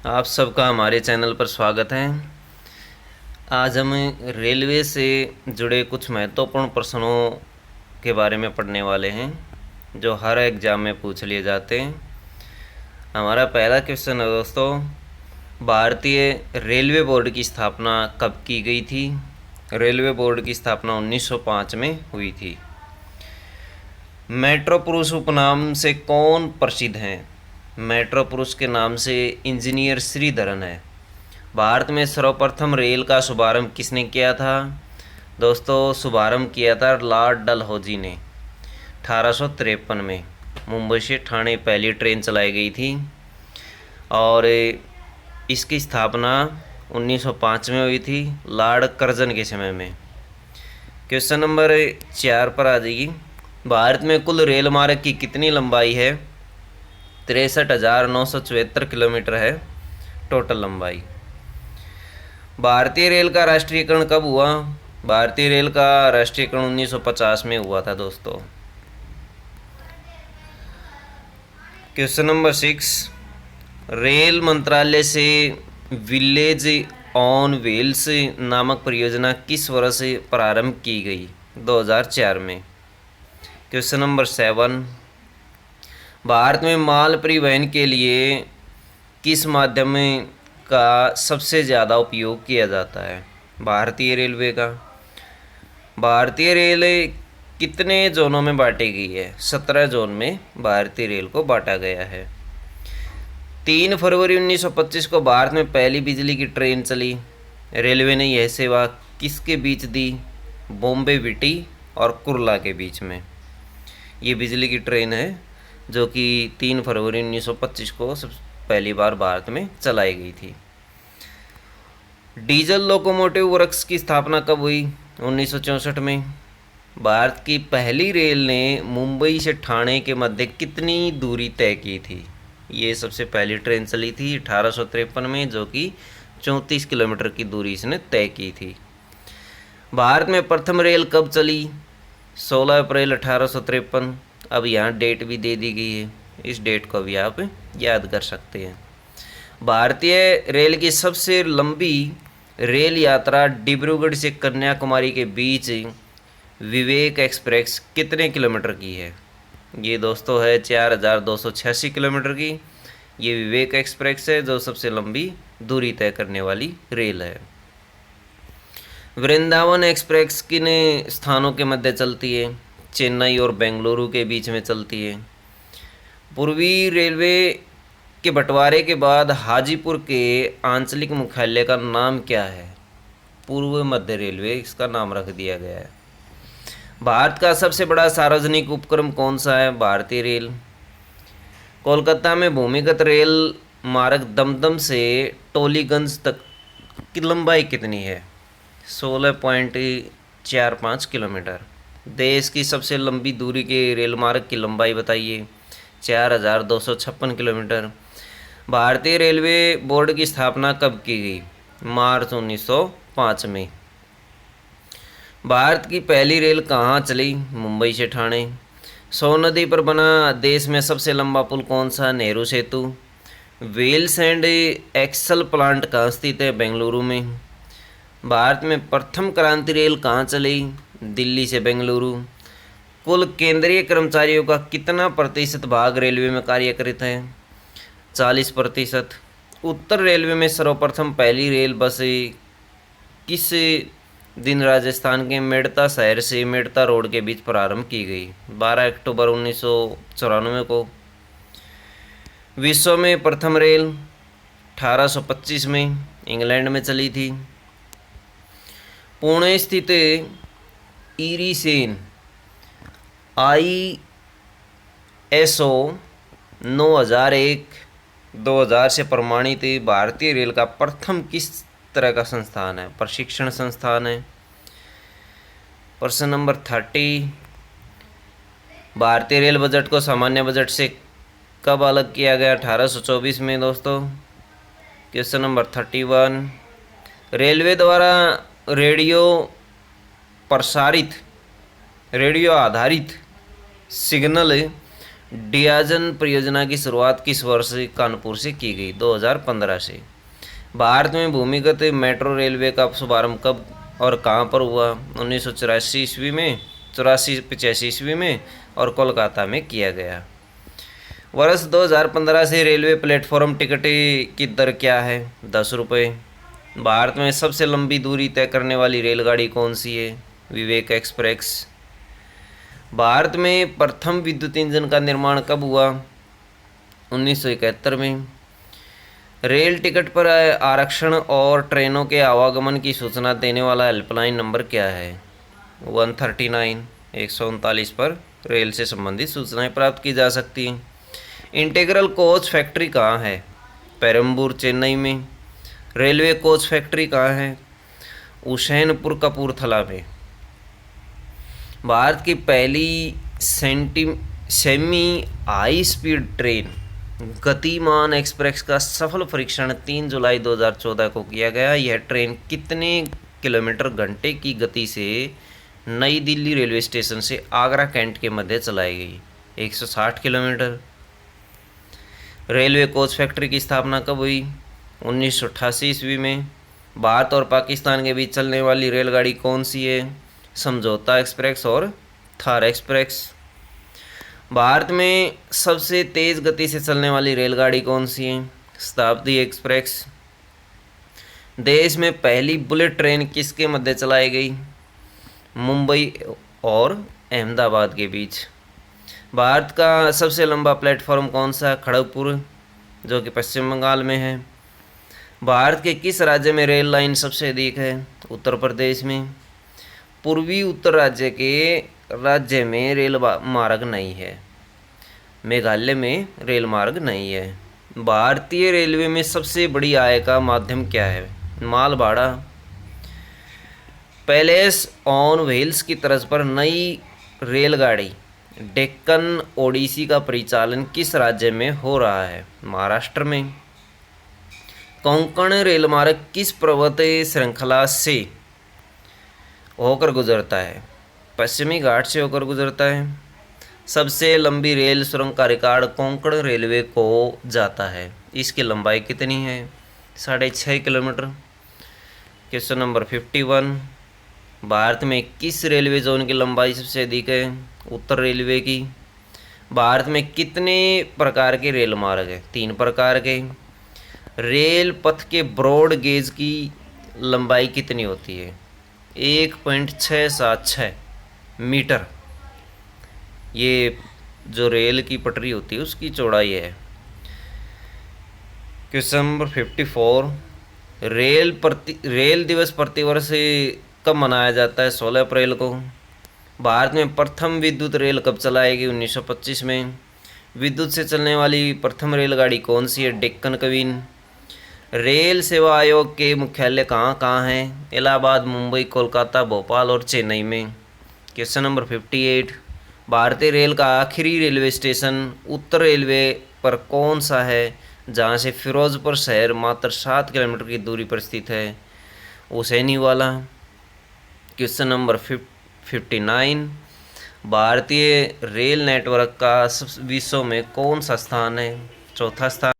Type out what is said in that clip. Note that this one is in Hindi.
आप सबका हमारे चैनल पर स्वागत है। आज हम रेलवे से जुड़े कुछ महत्वपूर्ण प्रश्नों के बारे में पढ़ने वाले हैं जो हर एग्ज़ाम में पूछ लिए जाते हैं। हमारा पहला क्वेश्चन है दोस्तों, भारतीय रेलवे बोर्ड की स्थापना कब की गई थी? रेलवे बोर्ड की स्थापना 1905 में हुई थी। मेट्रो पुरुष उपनाम से कौन प्रसिद्ध हैं? मेट्रो पुरुष के नाम से इंजीनियर श्रीधरन है। भारत में सर्वप्रथम रेल का शुभारंभ किसने किया था? दोस्तों, शुभारंभ किया था लॉर्ड डलहौजी ने 1853 में। मुंबई से ठाणे पहली ट्रेन चलाई गई थी और इसकी स्थापना 1905 में हुई थी लॉर्ड कर्जन के समय में। क्वेश्चन नंबर 4 पर आ जाइए। भारत में कुल रेल मार्ग की कितनी लंबाई है? 63,974 किलोमीटर है टोटल लंबाई। भारतीय रेल का राष्ट्रीयकरण कब हुआ? भारतीय रेल का राष्ट्रीयकरण 1950 में हुआ था दोस्तों। क्वेश्चन नंबर 6, रेल मंत्रालय से विलेज ऑन व्हील्स नामक परियोजना किस वर्ष प्रारंभ की गई? 2004 में। क्वेश्चन नंबर 7, भारत में माल परिवहन के लिए किस माध्यम का सबसे ज़्यादा उपयोग किया जाता है? भारतीय रेलवे का। भारतीय रेल कितने जोनों में बांटी गई है? 17 जोन में भारतीय रेल को बांटा गया है। 3 फरवरी 1925 को भारत में पहली बिजली की ट्रेन चली। रेलवे ने यह सेवा किसके बीच दी? बॉम्बे विटी और कुर्ला के बीच में ये बिजली की ट्रेन है जो कि 3 फरवरी 1925 को पहली बार भारत में चलाई गई थी। डीजल लोकोमोटिव वर्क्स की स्थापना कब हुई? 1964 में। भारत की पहली रेल ने मुंबई से ठाणे के मध्य कितनी दूरी तय की थी? ये सबसे पहली ट्रेन चली थी 1853 में जो कि 34 किलोमीटर की दूरी इसने तय की थी। भारत में प्रथम रेल कब चली? 16 अप्रैल 1853। अब यहाँ डेट भी दे दी गई है, इस डेट को भी आप याद कर सकते हैं। भारतीय रेल की सबसे लंबी रेल यात्रा डिब्रूगढ़ से कन्याकुमारी के बीच विवेक एक्सप्रेस कितने किलोमीटर की है? ये दोस्तों है 4286 किलोमीटर की। ये विवेक एक्सप्रेस है जो सबसे लंबी दूरी तय करने वाली रेल है। वृंदावन एक्सप्रेस किन स्थानों के मध्य चलती है? चेन्नई और बेंगलुरु के बीच में चलती है। पूर्वी रेलवे के बंटवारे के बाद हाजीपुर के आंचलिक मुख्यालय का नाम क्या है? पूर्व मध्य रेलवे इसका नाम रख दिया गया है। भारत का सबसे बड़ा सार्वजनिक उपक्रम कौन सा है? भारतीय रेल। कोलकाता में भूमिगत रेल मार्ग दमदम से टोलीगंज तक की लंबाई कितनी है? 16.45 किलोमीटर। देश की सबसे लंबी दूरी के रेल मार्ग की लंबाई बताइए? 4256 किलोमीटर। भारतीय रेलवे बोर्ड की स्थापना कब की गई? मार्च 1905 में। भारत की पहली रेल कहाँ चली? मुंबई से ठाणे। सोन नदी पर बना देश में सबसे लंबा पुल कौन सा? नेहरू सेतु। व्हील्स एंड एक्सल प्लांट कहाँ स्थित है? बेंगलुरु में। भारत में प्रथम क्रांति रेल कहाँ चली? दिल्ली से बेंगलुरु। कुल केंद्रीय कर्मचारियों का कितना प्रतिशत भाग रेलवे में कार्यरत है? 40%। उत्तर रेलवे में सर्वप्रथम पहली रेल बस किस दिन राजस्थान के मेड़ता शहर से मेड़ता रोड के बीच प्रारंभ की गई? 12 अक्टूबर 1994 को। विश्व में प्रथम रेल 1825 में इंग्लैंड में चली थी। पुणे स्थित इरिसेन ISO 9001-2000 से प्रमाणित भारतीय रेल का प्रथम किस तरह का संस्थान है? प्रशिक्षण संस्थान है। प्रश्न नंबर 30, भारतीय रेल बजट को सामान्य बजट से कब अलग किया गया? 1824 में दोस्तों। क्वेश्चन नंबर 31, रेलवे द्वारा रेडियो आधारित सिग्नल डियाजन परियोजना की शुरुआत किस वर्ष कानपुर से की गई? 2015 से। भारत में भूमिगत मेट्रो रेलवे का शुभारंभ कब और कहाँ पर हुआ? 1984 ईस्वी में, 85 ईस्वी में और कोलकाता में किया गया। वर्ष 2015 से रेलवे प्लेटफॉर्म टिकट की दर क्या है? 10 रुपये। भारत में सबसे लंबी दूरी तय करने वाली रेलगाड़ी कौन सी है? विवेक एक्सप्रेस। भारत में प्रथम विद्युत इंजन का निर्माण कब हुआ? 1971 में। रेल टिकट पर आरक्षण और ट्रेनों के आवागमन की सूचना देने वाला हेल्पलाइन नंबर क्या है? 139 139 पर रेल से संबंधित सूचनाएं प्राप्त की जा सकती हैं। इंटीग्रल कोच फैक्ट्री कहाँ है? पेरम्बूर, चेन्नई में। रेलवे कोच फैक्ट्री कहाँ है? हुसैनपुर, कपूरथला में। भारत की पहली सेमी हाई स्पीड ट्रेन गतिमान एक्सप्रेस का सफल परीक्षण 3 जुलाई 2014 को किया गया। यह ट्रेन कितने किलोमीटर घंटे की गति से नई दिल्ली रेलवे स्टेशन से आगरा कैंट के मध्य चलाई गई? 160 किलोमीटर। रेलवे कोच फैक्ट्री की स्थापना कब हुई? 1988 ईस्वी में। भारत और पाकिस्तान के बीच चलने वाली रेलगाड़ी कौन सी है? समझौता एक्सप्रेस और थार एक्सप्रेस। भारत में सबसे तेज़ गति से चलने वाली रेलगाड़ी कौन सी है? शताब्दी एक्सप्रेस। देश में पहली बुलेट ट्रेन किसके मध्य चलाई गई? मुंबई और अहमदाबाद के बीच। भारत का सबसे लंबा प्लेटफॉर्म कौन सा है? खड़गपुर, जो कि पश्चिम बंगाल में है। भारत के किस राज्य में रेल लाइन सबसे अधिक है? उत्तर प्रदेश में। पूर्वी उत्तर राज्य में रेल मार्ग नहीं है। मेघालय में रेल मार्ग नहीं है। भारतीय रेलवे में सबसे बड़ी आय का माध्यम क्या है? माल भाड़ा। पैलेस ऑन व्हील्स की तर्ज पर नई रेलगाड़ी डेक्कन ओडिसी का परिचालन किस राज्य में हो रहा है? महाराष्ट्र में। कोंकण रेलमार्ग किस पर्वतीय श्रृंखला से होकर गुजरता है? पश्चिमी घाट से होकर गुजरता है। सबसे लंबी रेल सुरंग का रिकॉर्ड कोंकण रेलवे को जाता है। इसकी लंबाई कितनी है? 6.5 किलोमीटर। Question number 51। भारत में किस रेलवे जोन की लंबाई सबसे अधिक है? उत्तर रेलवे की। भारत में कितने प्रकार के रेल मार्ग हैं? 3 प्रकार के। रेल पथ के ब्रॉड गेज की लंबाई कितनी होती है? 1.676 मीटर। ये जो रेल की पटरी होती है उसकी चौड़ाई है। Question number 54। रेल दिवस प्रतिवर्ष कब मनाया जाता है? 16 अप्रैल को। भारत में प्रथम विद्युत रेल कब चलाई गई? 1925 में। विद्युत से चलने वाली प्रथम रेलगाड़ी कौन सी है? डेक्कन क्वीन। रेल सेवा आयोग के मुख्यालय कहाँ कहाँ हैं? इलाहाबाद, मुंबई, कोलकाता, भोपाल और चेन्नई में। Question number 58। भारतीय रेल का आखिरी रेलवे स्टेशन उत्तर रेलवे पर कौन सा है, जहाँ से फिरोजपुर शहर मात्र 7 किलोमीटर की दूरी पर स्थित है? हुसैनीवाला। Question number 59। भारतीय रेल नेटवर्क का विश्व में कौन सा स्थान है? चौथा स्थान।